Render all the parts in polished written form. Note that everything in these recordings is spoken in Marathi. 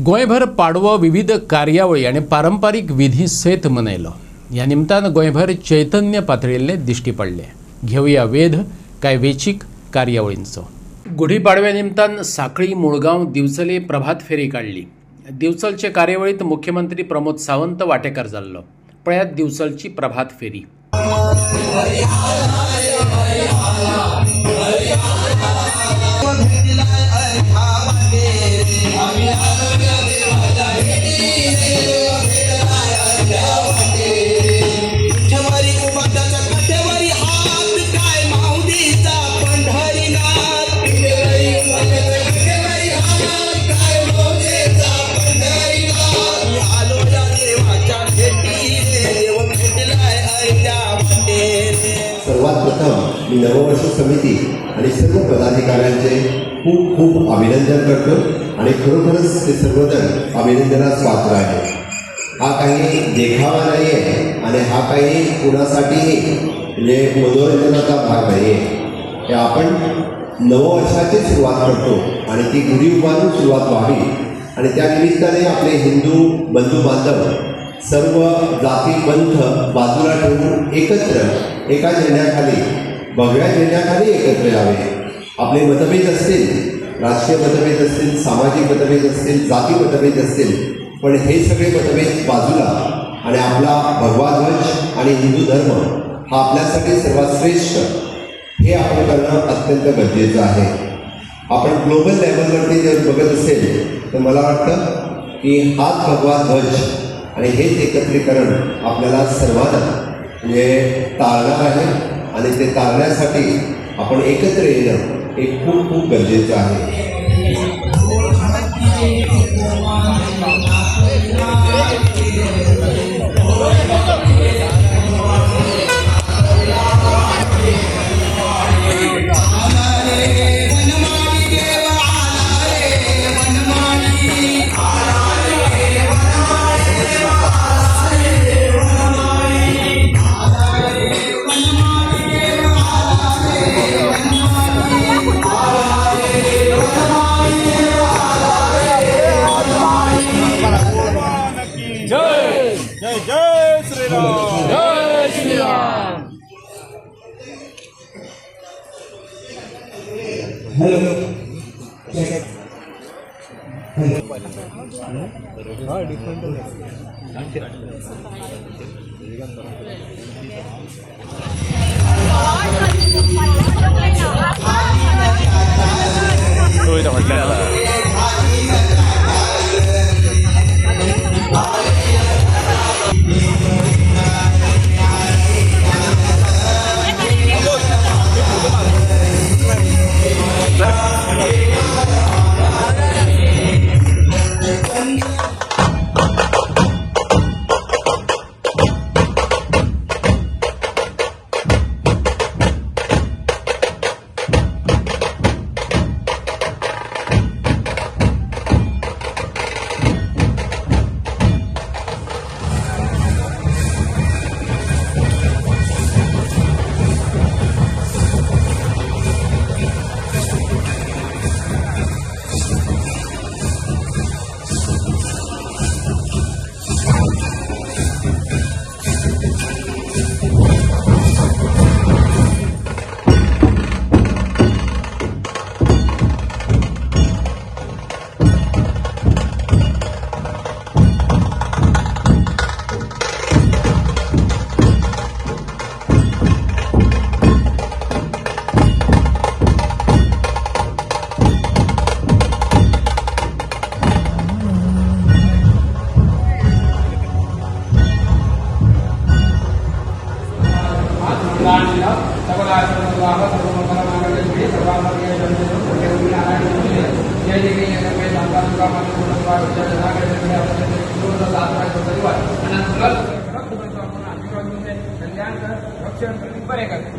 गोंयभर पाडवो विविध कार्यावळी आणि पारंपारीक विधी सयत मनयलो। ह्या निमतान गोंयभर चैतन्य पातळिल्ले दिश्टी पडले। घेवया वेध काय वेंचीक कार्यावळींचो। गुढीपाडव्या निमतान सांखळी मुळगांव दिवचले प्रभात फेरी काढली। दिवचलचे कार्यावळीत मुख्यमंत्री प्रमोद सावंत वांटेकार जाल्लो। पळयात दिवचलची प्रभात फेरी। सर्वात प्रथम मी नववर्ष समिती आणि सर्व पदाधिकाऱ्यांचे खूप खूप अभिनंदन करतो आणि खरोखरच ते सर्वजण अभिनंदनास पात्र आहे। हा काही देखावा नाही आहे आणि हा काही कुणासाठीही म्हणजे मनोरंजनाचा भाग नाही आहे। हे आपण नववर्षाची सुरुवात करतो आणि ती गुढी उभारून सुरुवात व्हावी आणि त्या निमित्ताने आपले हिंदू बंधू बांधव सर्व जाती पंथ बाजूला ठेवून एकत्र एका झेंड्याखाली भगव्या झेंड्याखाली एकत्र यावे। आपले मतभेद असतील, राजकीय मतभेद असतील, सामाजिक मतभेद असतील, जाती मतभेद असतील, पण हे सगळे मतभेद बाजूला आणि आपला भगवा ध्वज आणि हिंदू धर्म हा आपल्यासाठी सर्वात श्रेष्ठ हे आपण करणं अत्यंत गरजेचं आहे। आपण ग्लोबल लेवलवरती जर बघत असेल तर मला वाटतं की हाच भगवा ध्वज आणि हेच एकत्रीकरण आपल्याला सर्वांना म्हणजे तारणार आहे आणि ते तारण्यासाठी आपण एकत्र येणं हे खूप खूप गरजेचं आहे। जय श्रीराम, जय श्रीराम।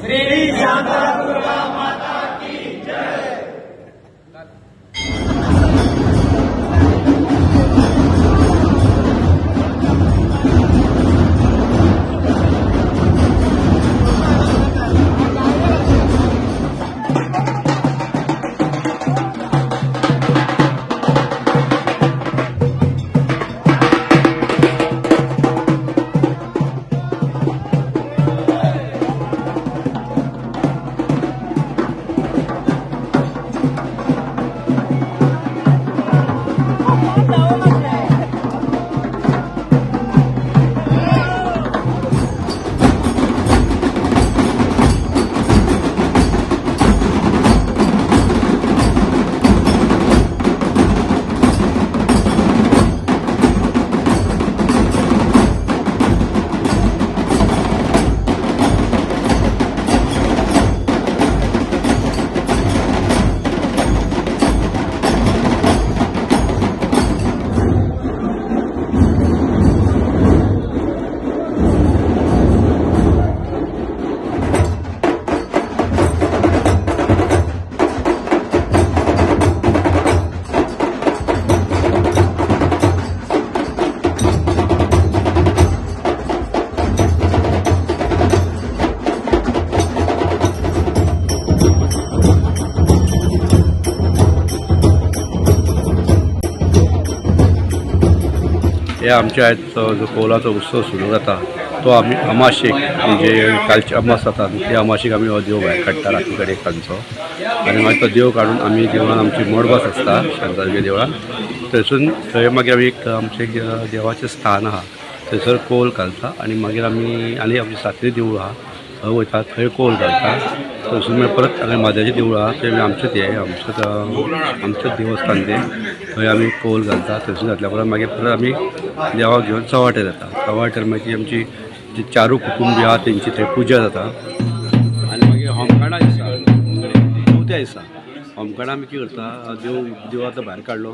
श्री शांता दुर्गा माता की जय। हे आमच्या आयज जो कौलाचो उत्सव सुरू जाता तो आमी अमाशेक म्हणजे कालची अमास जाता ते अमाशेक आमी हो देव भायर काडटा राती कडेन तांचो आनी मागीर तो देव काडून आमी देवळान आमची मडबस आसता शांतादुर्गे देवळान थंयसून थंय मागीर आमी एक आमचें देवाचें स्थान आहा थंयसर कौल घालता आनी मागीर आमी आनी आमचें सातरी देवूळ आहा थंय वयता थंय कौल घालता थंयसून मागीर परत हांगा म्हादेवचें देवूळ आहा थंय आमचें तें आमचें देवस्थान तें थंय आमी कौल घालता थंयसून घातल्या उपरांत मागीर परत आमी देवाक घेवन चवाट्यार येता चवाट्यार मागीर आमची जी चारू कुटुंबी आहा तेंची थंय पुजा जाता आनी मागीर होमखणां दिसा चवथ्या दिसा होमखणां आमी कितें करता देव आतां भायर काडलो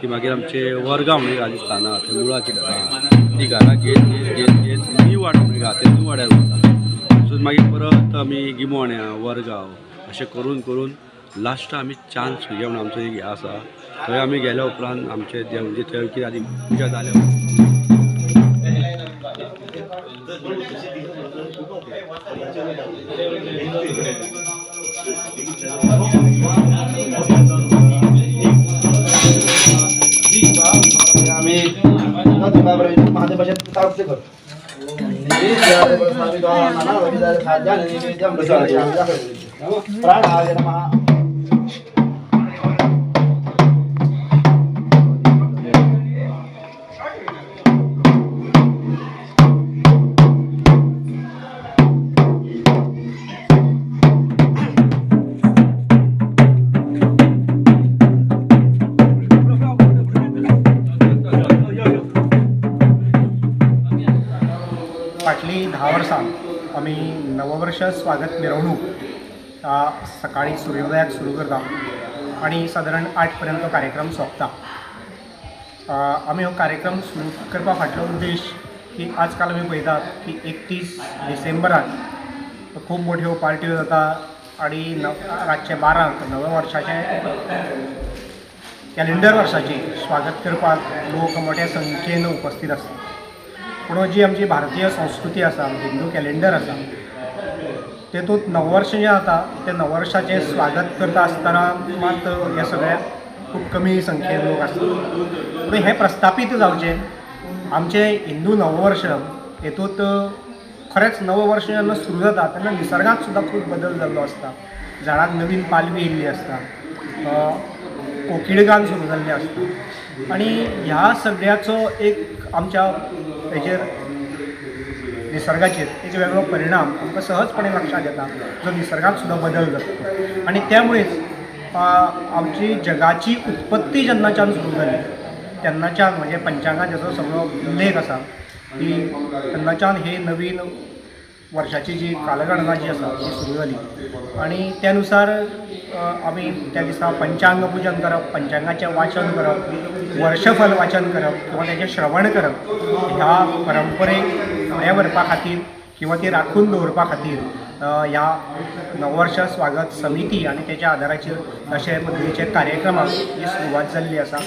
की मागीर आमचे वर्गां म्हणून राजस्थान आहा थंय मुळाचीं घरां आहा ती घरां घेत नीव वाडा म्हणून आहा ते नीव वाड्यार वता सो मागीर परत आमी गिमोण्या वरगांव अशें करून करून लास्ट आमी चांद सुर्या म्हणून आमचो एक हें आसा थंय आमी गेल्या उपरांत आमचे देव म्हणजे थंय कितें आदी पुजा जाल्या आम्ही महादेवाच्या तारपते करतो प्राण हा फाटली 10 वर्सां आमी नववर्ष स्वागत मिरवणूक सकाळी सूर्योदयाक सुरू करता आणि सादारण 8 पर्यंत कार्यक्रम सोंपता आमी हो कार्यक्रम सुरू करपा फाटलो उद्देश की आजकाल आमी पळयतात की 31 डिसेंबराक खूब मोठ्यो पार्ट्यो जाता आणि रातचे 12 नव्या वर्साचे कॅलेंडर वर्साचे स्वागत करपाक लोक मोठ्या संख्येन उपस्थित आसतात पूण जी आमची भारतीय संस्कृती आसा हिंदू कॅलेंडर आसा तेतूंत नववर्ष जें जाता तें नववर्षाचें स्वागत करता आसतना मात हे सगळे खूब कमी संख्येन लोक आसतात पूण हें प्रस्थापीत जावचें आमचें हिंदू नववर्ष हेतूंत खरेंच नववर्ष जेन्ना सुरू जाता तेन्ना निसर्गांत सुद्दां खूब बदल जाल्लो आसता झाडांक नवीन पालवी येयल्ली आसता कोकिळगान सुरू जाल्लें आसता आनी ह्या सगळ्याचो एक आमच्या हेचेर निसर्गाचेर एक वेगळो परिणाम आमकां सहजपणे लक्षात येता जो निसर्गात सुद्दां बदल जाता आनी त्यामुळेच आमची जगाची उत्पत्ती जेन्नाच्यान सुरू जाली तेन्नाच्यान म्हणजे पंचांगात जेचो सगळो उल्लेख आसा ती तेन्नाच्यान हे नवीन वर्षाची जी कालगणना जी आसा ती सुरू जाली आणि त्यानुसार आमी त्या दिसा पंचांग पुजन करप पंचांगाचें वाचन करप वर्षफल वाचन करप किंवा तेचें श्रवण करप ह्या परंपरेक फुडें व्हरपा खातीर किंवा ती राखून दवरपा खातीर ह्या नववर्ष स्वागत समिती आनी तेच्या आदाराचेर अशे पद्दतीचे कार्यक्रमाक ही सुरवात जाल्ली आसा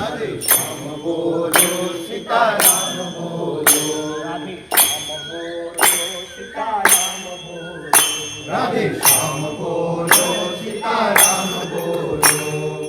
राधे श्याम बोलो सीताराम बोलो राधे श्याम बोलो सीताराम बोलो राधे